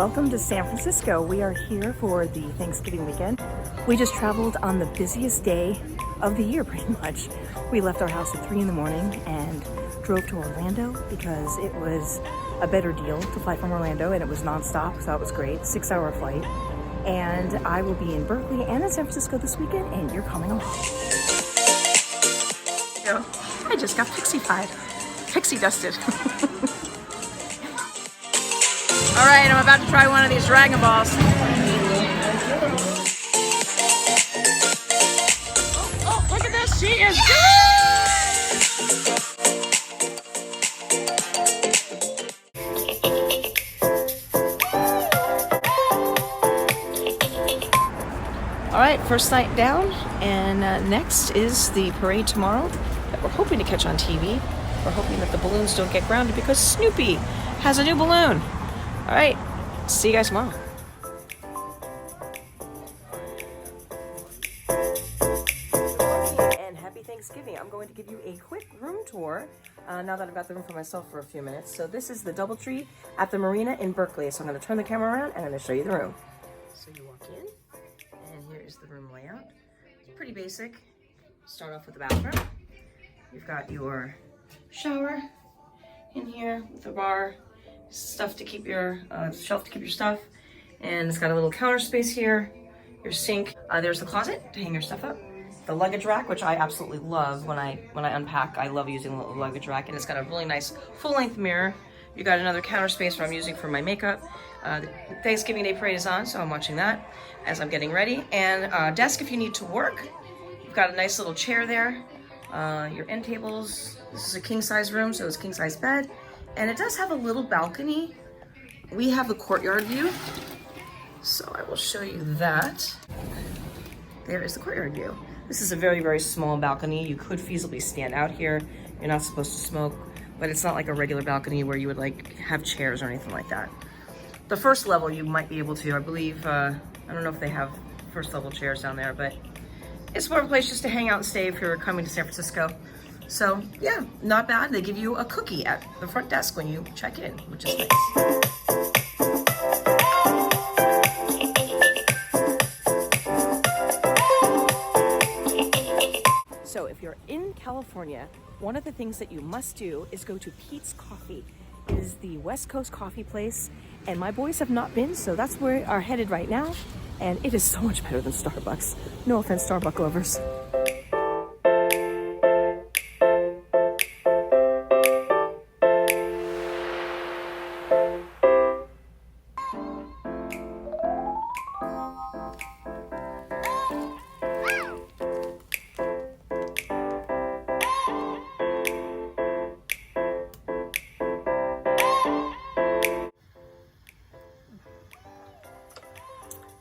Welcome to San Francisco. We are here for the Thanksgiving weekend. We just traveled on the busiest day of the year, pretty much. We left our house at 3 in the morning and drove to Orlando because it was a better deal to fly from Orlando, and it was nonstop, so that was great. 6-hour flight. And I will be in Berkeley and in San Francisco this weekend, and you're coming along. I just got pixie dusted. All right, I'm about to try one of these Dragon Balls. Oh, look at this, she is good! All right, first night down, and next is the parade tomorrow that we're hoping to catch on TV. We're hoping that the balloons don't get grounded because Snoopy has a new balloon. All right, see you guys tomorrow. And happy Thanksgiving. I'm going to give you a quick room tour now that I've got the room for myself for a few minutes. So this is the Doubletree at the marina in Berkeley. So I'm going to turn the camera around and I'm going to show you the room. So you walk in, and here is the room layout. It's pretty basic. Start off with the bathroom. You've got your shower in here with a bar, stuff to keep your shelf to keep your stuff, and it's got a little counter space here. Your sink. There's the closet to hang your stuff up. The luggage rack, which I absolutely love when I unpack. I love using the luggage rack, and it's got a really nice full-length mirror. You got another counter space where I'm using for my makeup. The Thanksgiving Day parade is on, so I'm watching that as I'm getting ready. And desk if you need to work. You've got a nice little chair there. Your end tables. This is a king-size room, so it's a king-size bed. And it does have a little balcony. We have the courtyard view, so I will show you that. There is the courtyard view. This is a very, very small balcony. You could feasibly stand out here. You're not supposed to smoke, but it's not like a regular balcony where you would like have chairs or anything like that. The first level you might be able to, I believe, I don't know if they have first level chairs down there, but it's more of a place just to hang out and stay if you're coming to San Francisco. So yeah, not bad. They give you a cookie at the front desk when you check in, which is nice. So if you're in California, one of the things that you must do is go to Peets Coffee. It is the West Coast coffee place, and my boys have not been, so that's where we are headed right now. And it is so much better than Starbucks. No offense, Starbucks lovers.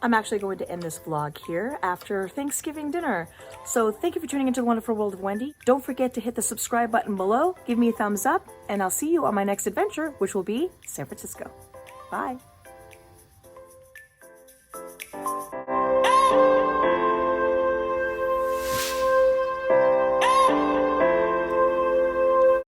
I'm actually going to end this vlog here after Thanksgiving dinner. So thank you for tuning into the wonderful world of Wendy. Don't forget to hit the subscribe button below, give me a thumbs up, and I'll see you on my next adventure, which will be San Francisco. Bye.